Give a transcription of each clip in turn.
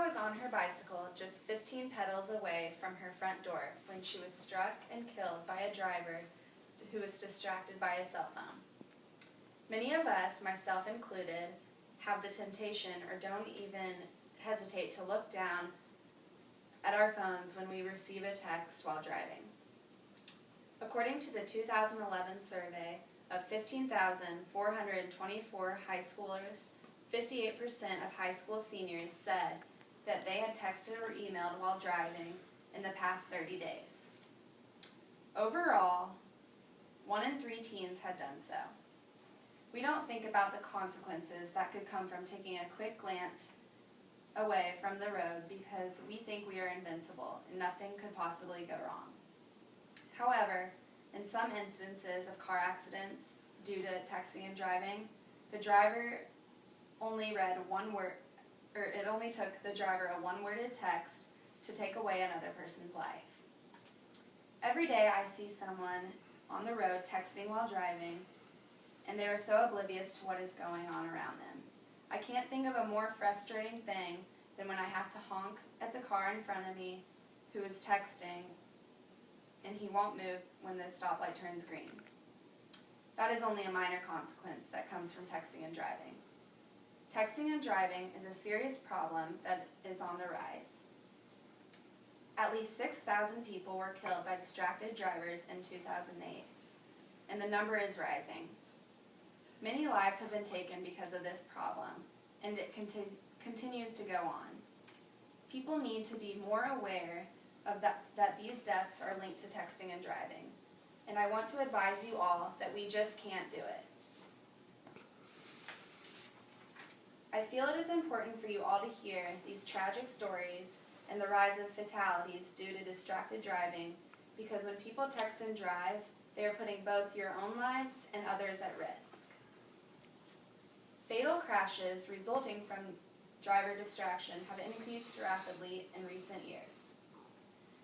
was on her bicycle just 15 pedals away from her front door when she was struck and killed by a driver who was distracted by a cell phone. Many of us, myself included, have the temptation or don't even hesitate to look down at our phones when we receive a text while driving. According to the 2011 survey of 15,424 high schoolers, 58% of high school seniors said that they had texted or emailed while driving in the past 30 days. Overall, 1 in 3 teens had done so. We don't think about the consequences that could come from taking a quick glance away from the road because we think we are invincible and nothing could possibly go wrong. However, in some instances of car accidents due to texting and driving, the driver only read one word, or it only took the driver a one-worded text to take away another person's life. Every day I see someone on the road texting while driving, and they are so oblivious to what is going on around them. I can't think of a more frustrating thing than when I have to honk at the car in front of me who is texting and he won't move when the stoplight turns green. That is only a minor consequence that comes from texting and driving. Texting and driving is a serious problem that is on the rise. At least 6,000 people were killed by distracted drivers in 2008, and the number is rising. Many lives have been taken because of this problem, and it continues to go on. People need to be more aware of that these deaths are linked to texting and driving, and I want to advise you all that we just can't do it. I feel it is important for you all to hear these tragic stories and the rise of fatalities due to distracted driving, because when people text and drive, they are putting both your own lives and others at risk. Fatal crashes resulting from driver distraction have increased rapidly in recent years.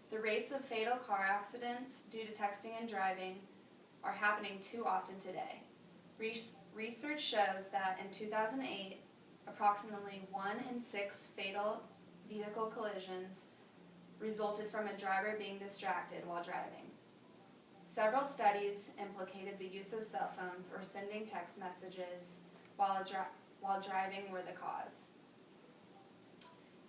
The rates of fatal car accidents due to texting and driving are happening too often today. Research shows that in 2008, approximately 1 in 6 fatal vehicle collisions resulted from a driver being distracted while driving. Several studies implicated the use of cell phones or sending text messages while driving were the cause.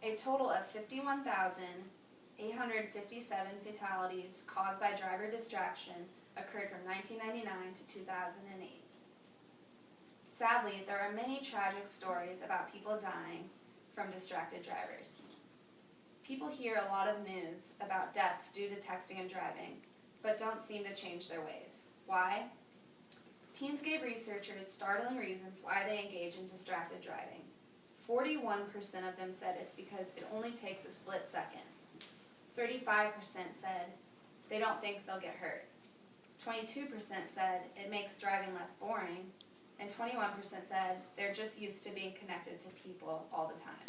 A total of 51,857 fatalities caused by driver distraction occurred from 1999 to 2008. Sadly, there are many tragic stories about people dying from distracted drivers. People hear a lot of news about deaths due to texting and driving, but don't seem to change their ways. Why? Teens gave researchers startling reasons why they engage in distracted driving. 41% of them said it's because it only takes a split second. 35% said they don't think they'll get hurt. 22% said it makes driving less boring. And 21% said they're just used to being connected to people all the time.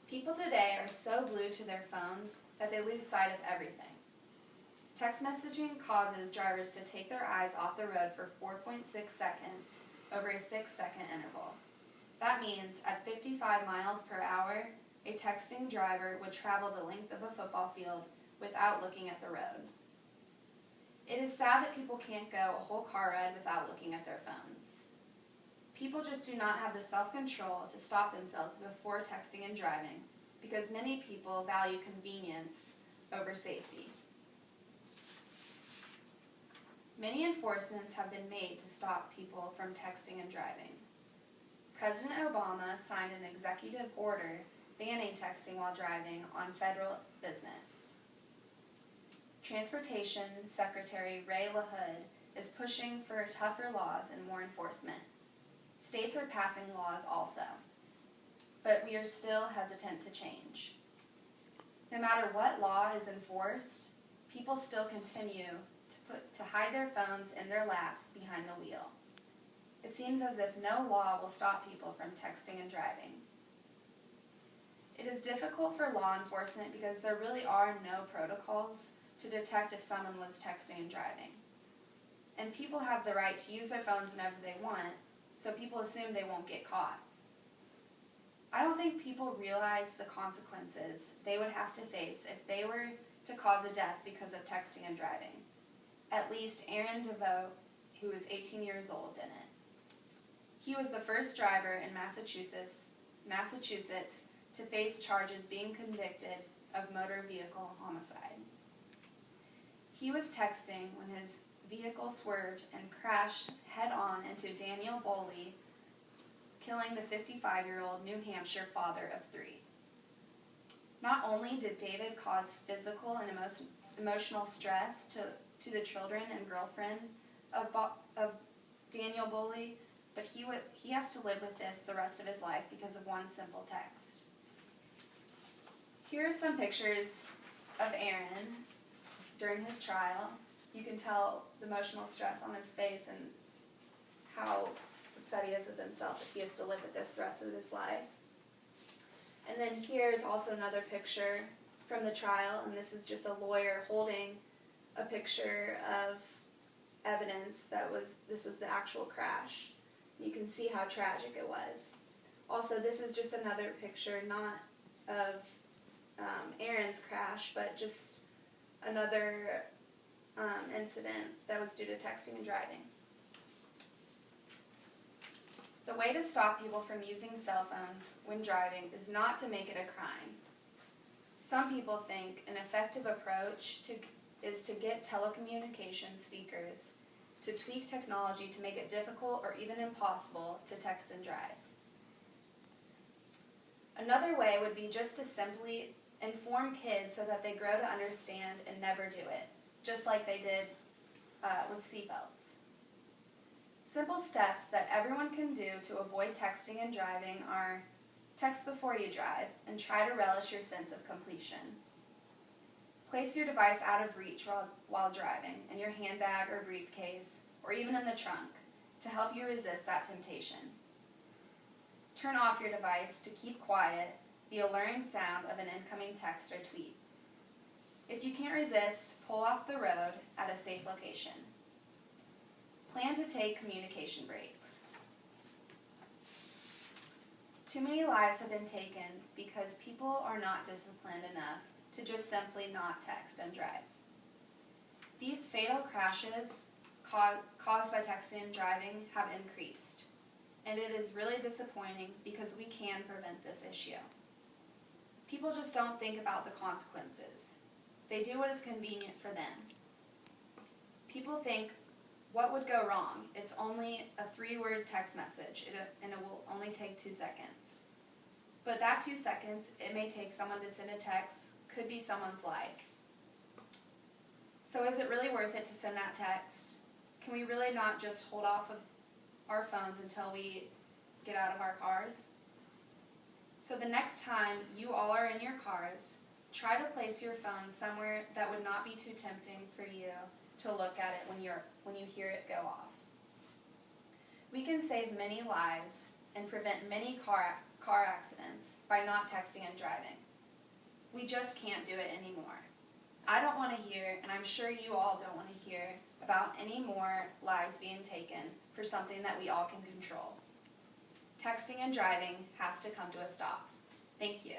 People today are so glued to their phones that they lose sight of everything. Text messaging causes drivers to take their eyes off the road for 4.6 seconds over a 6-second interval. That means at 55 miles per hour, a texting driver would travel the length of a football field without looking at the road. It is sad that people can't go a whole car ride without looking at their phones. People just do not have the self-control to stop themselves before texting and driving because many people value convenience over safety. Many enforcements have been made to stop people from texting and driving. President Obama signed an executive order banning texting while driving on federal business. Transportation Secretary Ray LaHood is pushing for tougher laws and more enforcement. States are passing laws also, but we are still hesitant to change. No matter what law is enforced, people still continue to hide their phones in their laps behind the wheel. It seems as if no law will stop people from texting and driving. It is difficult for law enforcement because there really are no protocols to detect if someone was texting and driving. And people have the right to use their phones whenever they want, so people assume they won't get caught. I don't think people realize the consequences they would have to face if they were to cause a death because of texting and driving. At least Aaron DeVoe, who was 18 years old, didn't. He was the first driver in Massachusetts to face charges being convicted of motor vehicle homicide. He was texting when his vehicle swerved and crashed head-on into Daniel Boley, killing the 55-year-old New Hampshire father of 3. Not only did David cause physical and emotional stress to the children and girlfriend of Daniel Boley, but he has to live with this the rest of his life because of one simple text. Here are some pictures of Aaron during his trial. You can tell the emotional stress on his face and how upset he is with himself if he has to live with this the rest of his life. And then here's also another picture from the trial, and this is just a lawyer holding a picture of evidence this was the actual crash. You can see how tragic it was. Also, this is just another picture, not of Aaron's crash, but just another incident that was due to texting and driving. The way to stop people from using cell phones when driving is not to make it a crime. Some people think an effective approach is to get telecommunications speakers to tweak technology to make it difficult or even impossible to text and drive. Another way would be just to simply inform kids so that they grow to understand and never do it, just like they did with seatbelts. Simple steps that everyone can do to avoid texting and driving are text before you drive and try to relish your sense of completion. Place your device out of reach while driving, in your handbag or briefcase, or even in the trunk, to help you resist that temptation. Turn off your device to keep quiet the alluring sound of an incoming text or tweet. If you can't resist, pull off the road at a safe location. Plan to take communication breaks. Too many lives have been taken because people are not disciplined enough to just simply not text and drive. These fatal crashes caused by texting and driving have increased, and it is really disappointing because we can prevent this issue. People just don't think about the consequences. They do what is convenient for them. People think, what would go wrong? It's only a 3-word text message, and it will only take 2 seconds. But that 2 seconds it may take someone to send a text could be someone's life. So is it really worth it to send that text? Can we really not just hold off of our phones until we get out of our cars? So the next time you all are in your cars, try to place your phone somewhere that would not be too tempting for you to look at it when you hear it go off. We can save many lives and prevent many car accidents by not texting and driving. We just can't do it anymore. I don't want to hear, and I'm sure you all don't want to hear, about any more lives being taken for something that we all can control. Texting and driving has to come to a stop. Thank you.